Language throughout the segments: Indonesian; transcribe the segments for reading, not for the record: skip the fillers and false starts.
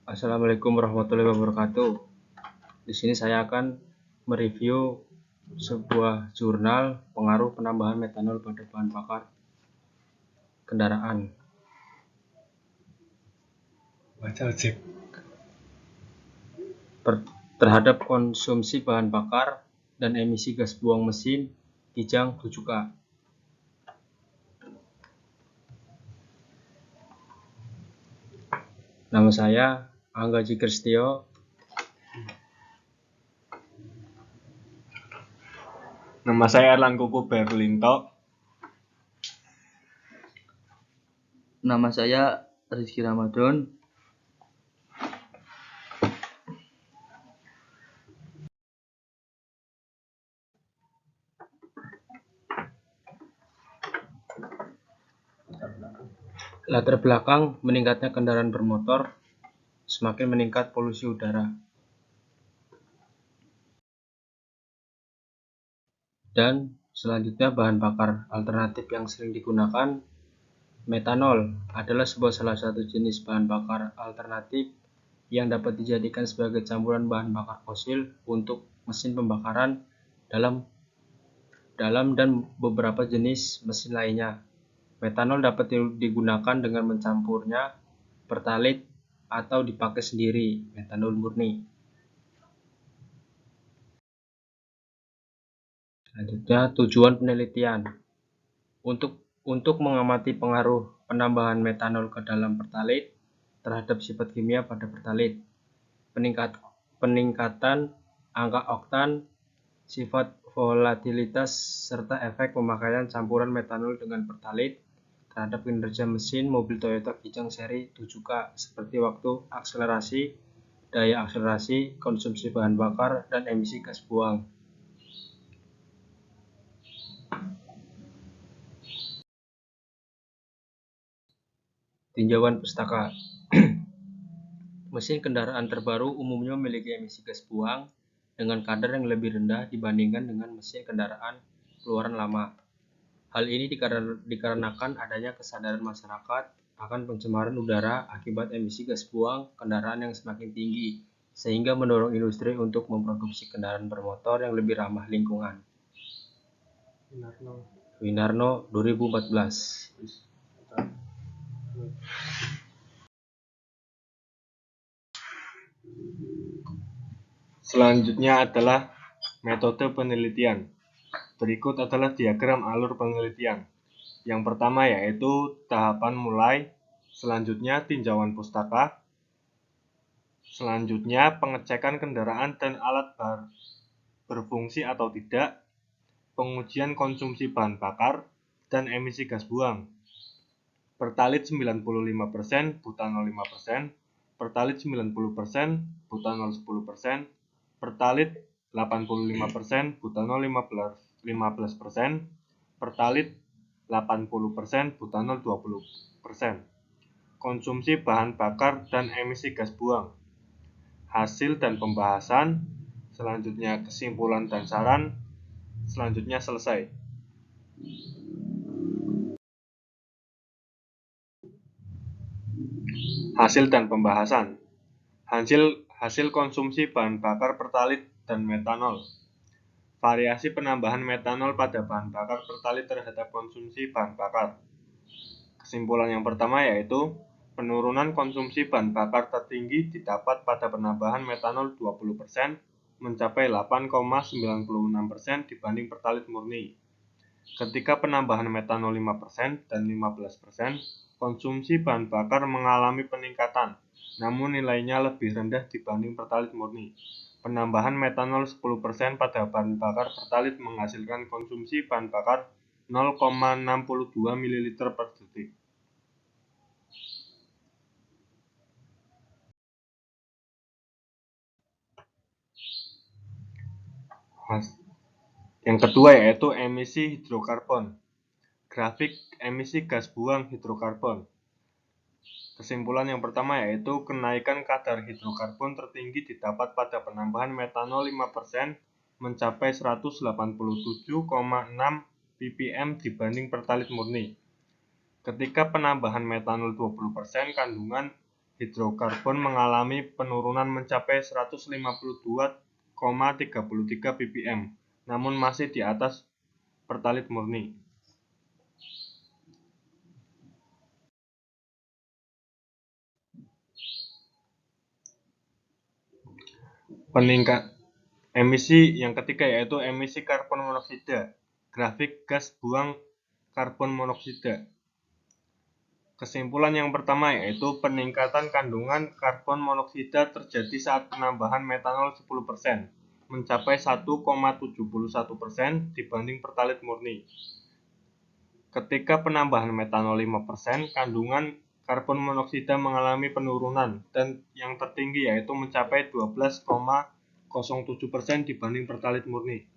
Assalamualaikum warahmatullahi wabarakatuh. Di sini saya akan mereview sebuah jurnal pengaruh penambahan metanol pada bahan bakar kendaraan. Terhadap konsumsi bahan bakar dan emisi gas buang mesin kijang 7K. Nama saya Angga Jikristio. Nama saya Erlan Kuku Berlinto. Nama saya Rizky Ramadan. Latar belakang meningkatnya kendaraan bermotor, semakin meningkat polusi udara. Dan selanjutnya bahan bakar alternatif yang sering digunakan, metanol adalah salah satu jenis bahan bakar alternatif yang dapat dijadikan sebagai campuran bahan bakar fosil untuk mesin pembakaran dalam dan beberapa jenis mesin lainnya. Metanol dapat digunakan dengan mencampurnya pertalite atau dipakai sendiri, metanol murni. Selanjutnya, tujuan penelitian. Untuk mengamati pengaruh penambahan metanol ke dalam pertalite terhadap sifat kimia pada pertalite, peningkatan angka oktan, sifat volatilitas, serta efek pemakaian campuran metanol dengan pertalite terhadap kinerja mesin mobil Toyota Kijang seri 7K seperti waktu akselerasi, daya akselerasi, konsumsi bahan bakar, dan emisi gas buang. Tinjauan pustaka. Mesin kendaraan terbaru umumnya memiliki emisi gas buang dengan kadar yang lebih rendah dibandingkan dengan mesin kendaraan keluaran lama. Hal ini dikarenakan adanya kesadaran masyarakat akan pencemaran udara akibat emisi gas buang kendaraan yang semakin tinggi, sehingga mendorong industri untuk memproduksi kendaraan bermotor yang lebih ramah lingkungan. Winarno 2014. Selanjutnya adalah metode penelitian. Berikut adalah diagram alur penelitian. Yang pertama yaitu tahapan mulai, selanjutnya tinjauan pustaka, selanjutnya pengecekan kendaraan dan alat berfungsi atau tidak, pengujian konsumsi bahan bakar, dan emisi gas buang. Pertalite 95%, butanol 5%, pertalite 90%, butanol 10%, pertalite 85%, butanol 15%, pertalite 80%, butanol 20%. Konsumsi bahan bakar dan emisi gas buang. Hasil dan pembahasan, selanjutnya kesimpulan dan saran, selanjutnya selesai. Hasil dan pembahasan. Hasil konsumsi bahan bakar pertalite dan metanol. Variasi penambahan metanol pada bahan bakar pertalite terhadap konsumsi bahan bakar. Kesimpulan yang pertama yaitu penurunan konsumsi bahan bakar tertinggi didapat pada penambahan metanol 20% mencapai 8,96% dibanding pertalite murni. Ketika penambahan metanol 5% dan 15%, konsumsi bahan bakar mengalami peningkatan, namun nilainya lebih rendah dibanding pertalite murni. Penambahan metanol 10% pada bahan bakar pertalite menghasilkan konsumsi bahan bakar 0,62 ml per detik. Yang kedua yaitu emisi hidrokarbon. Grafik emisi gas buang hidrokarbon. Kesimpulan yang pertama yaitu kenaikan kadar hidrokarbon tertinggi didapat pada penambahan metanol 5% mencapai 187,6 ppm dibanding pertalite murni. Ketika penambahan metanol 20%, kandungan hidrokarbon mengalami penurunan mencapai 152,33 ppm, namun masih di atas pertalit murni. Peningkat emisi yang ketiga yaitu emisi karbon monoksida. Grafik gas buang karbon monoksida. Kesimpulan yang pertama yaitu peningkatan kandungan karbon monoksida terjadi saat penambahan metanol 10%, mencapai 1,71% dibanding pertalit murni. Ketika penambahan metanol 5%, kandungan karbon monoksida mengalami penurunan dan yang tertinggi yaitu mencapai 12,07% dibanding pertalit murni.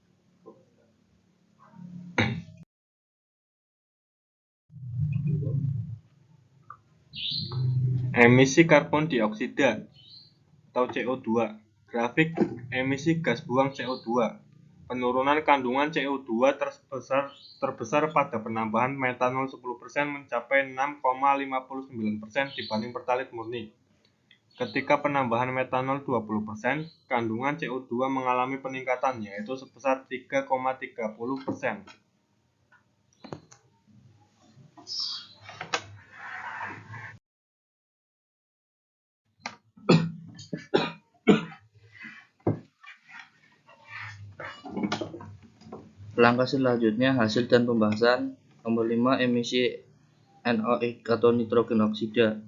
Emisi karbon dioksida atau CO2. Grafik emisi gas buang CO2. Penurunan kandungan CO2 terbesar pada penambahan metanol 10% mencapai 6,59% dibanding pertalit murni. Ketika penambahan metanol 20%, kandungan CO2 mengalami peningkatan yaitu sebesar 3,30%. Langkah selanjutnya hasil dan pembahasan. Nomor 5, emisi NOx atau nitrogen oksida.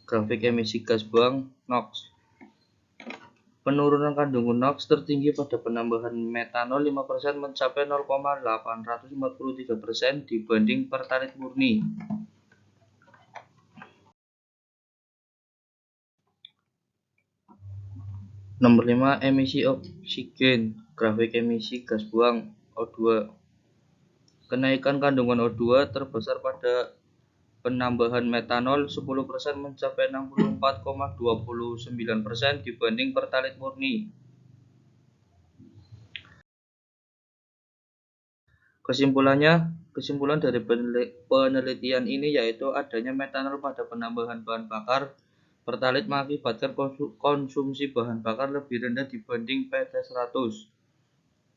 Grafik emisi gas buang NOx. Penurunan kandungan NOx tertinggi pada penambahan metanol 5% mencapai 0,843% dibanding pertalit murni. Nomor 5, emisi oksigen. Grafik emisi gas buang O2. Kenaikan kandungan O2 terbesar pada penambahan metanol 10% mencapai 64,29% dibanding pertalit murni. Kesimpulan dari penelitian ini yaitu adanya metanol pada penambahan bahan bakar pertalit mengakibatkan konsumsi bahan bakar lebih rendah dibanding PT100.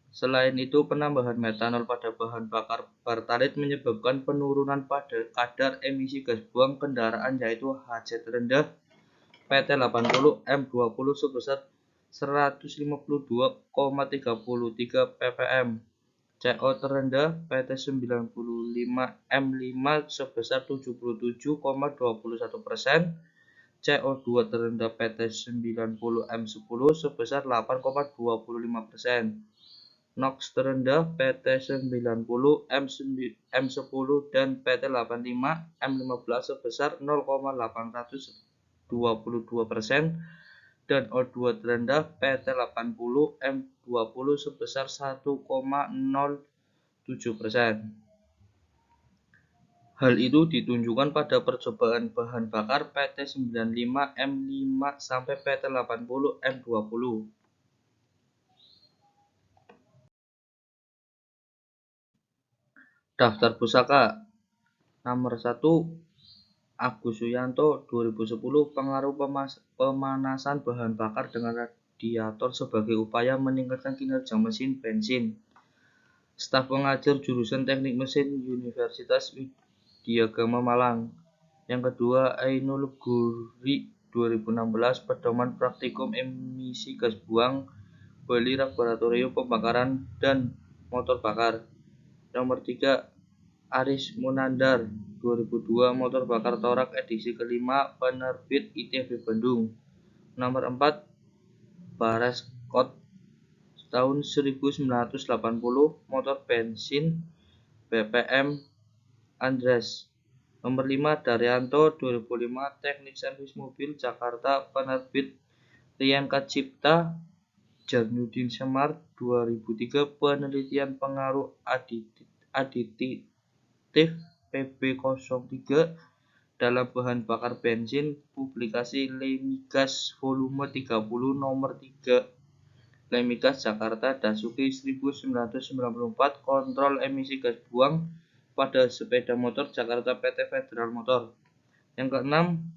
Selain itu, penambahan metanol pada bahan bakar pertalit menyebabkan penurunan pada kadar emisi gas buang kendaraan yaitu HZ rendah PT80 M20 sebesar 152,33 ppm, CO terendah PT95 M5 sebesar 77,21%, CO2 terendah PT90 M10 sebesar 8,25%. NOx terendah PT90 M10 dan PT85 M15 sebesar 0,822% dan O2 terendah PT80 M20 sebesar 1,07%. Hal itu ditunjukkan pada percobaan bahan bakar PT95 M5 sampai PT80 M20. Daftar pusaka. Nomor 1, Agus Suyanto 2010, pengaruh pemanasan bahan bakar dengan radiator sebagai upaya meningkatkan kinerja mesin bensin. Staf pengajar jurusan Teknik Mesin Universitas Widyagama Malang. Yang kedua, Ainul Guri 2016, pedoman praktikum emisi gas buang Bali Laboratorium Pembakaran dan Motor Bakar. Nomor 3, Aris Munandar 2002, motor bakar torak edisi kelima, penerbit ITB Bandung. Nomor 4, Bareskot tahun 1980, motor bensin BPM Andres. Nomor 5, Daryanto 2005, teknik servis mobil Jakarta, penerbit Rianka Cipta. Jarnudin Semar 2003, penelitian pengaruh aditif PB03 dalam bahan bakar bensin, publikasi Lemigas volume 30 nomor 3, Lemigas Jakarta Dasuki 1994, kontrol emisi gas buang pada sepeda motor Jakarta PT Federal Motor. Yang keenam,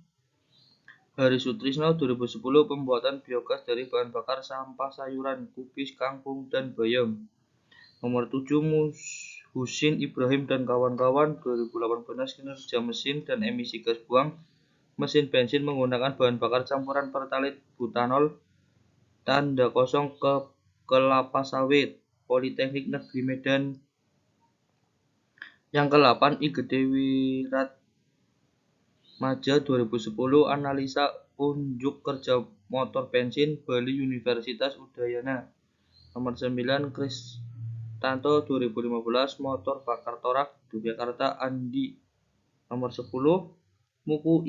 Hari Sutrisno 2010 pembuatan biogas dari bahan bakar sampah sayuran, kubis, kangkung, dan bayam. Nomor 7, Husin Ibrahim dan kawan-kawan 2018 kinerja mesin dan emisi gas buang mesin bensin menggunakan bahan bakar campuran pertalit butanol tanda kosong ke kelapa sawit Politeknik Negeri Medan. Yang ke-8, I Gede Wirat Maja 2010 analisa unjuk kerja motor bensin Bali Universitas Udayana. Nomor 9, Kristanto 2015 motor bakar torak Yogyakarta Andi. Nomor 10, Muku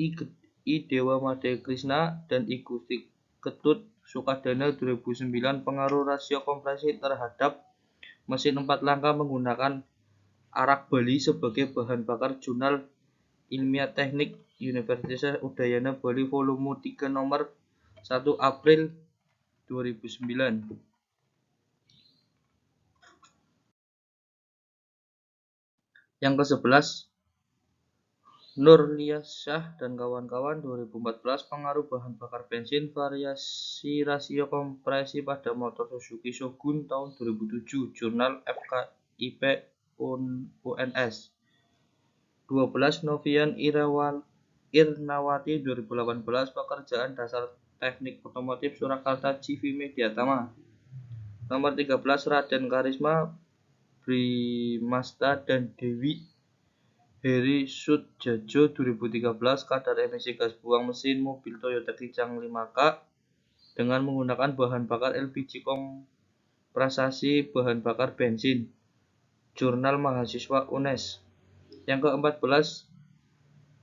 I Dewa Made Krishna dan I Gusti Ketut Sukadana 2009 pengaruh rasio kompresi terhadap mesin 4 langkah menggunakan arak Bali sebagai bahan bakar. Jurnal Ilmiah Teknik Universitas Udayana Bali volume 3 nomor 1 April 2009. Yang ke-11, Nurliasyah dan kawan-kawan 2014 pengaruh bahan bakar bensin variasi rasio kompresi pada motor Suzuki Shogun tahun 2007. Jurnal FKIP UNS. 12, Novian Irnawati 2018 pekerjaan dasar teknik otomotif Surakarta CV Mediatama. Nomor 13, Raden Karisma Brimasta dan Dewi Heri Sudjajo 2013 kadar emisi gas buang mesin mobil Toyota Kijang 5K dengan menggunakan bahan bakar LPG kompresasi bahan bakar bensin. Jurnal Mahasiswa UNES. Yang ke-14,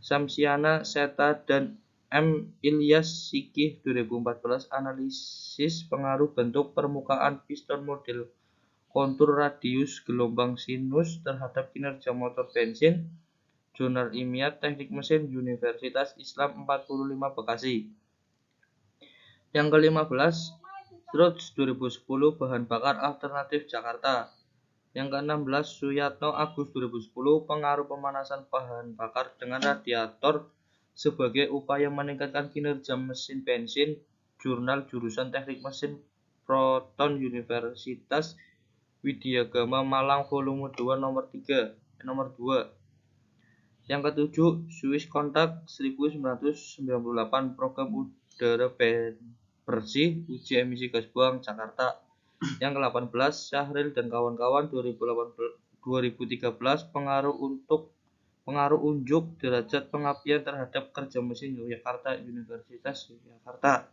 Samsiana Seta dan M. Ilyas Sikih 2014 analisis pengaruh bentuk permukaan piston model kontur radius gelombang sinus terhadap kinerja motor bensin. Jurnal Ilmiah Teknik Mesin Universitas Islam 45 Bekasi. Yang ke-15, Struts 2010 bahan bakar alternatif Jakarta. Yang ke-16, Suyatno Agus 2010 pengaruh pemanasan bahan bakar dengan radiator sebagai upaya meningkatkan kinerja mesin bensin. Jurnal Jurusan Teknik Mesin Proton Universitas Widyagama Malang volume 2 nomor 2. Yang ke-7, Swiss Contact 1998 program udara bersih uji emisi gas buang Jakarta. Yang ke-18, Syahril dan kawan-kawan 2013 pengaruh unjuk derajat pengapian terhadap kerja mesin Yogyakarta Universitas Yogyakarta.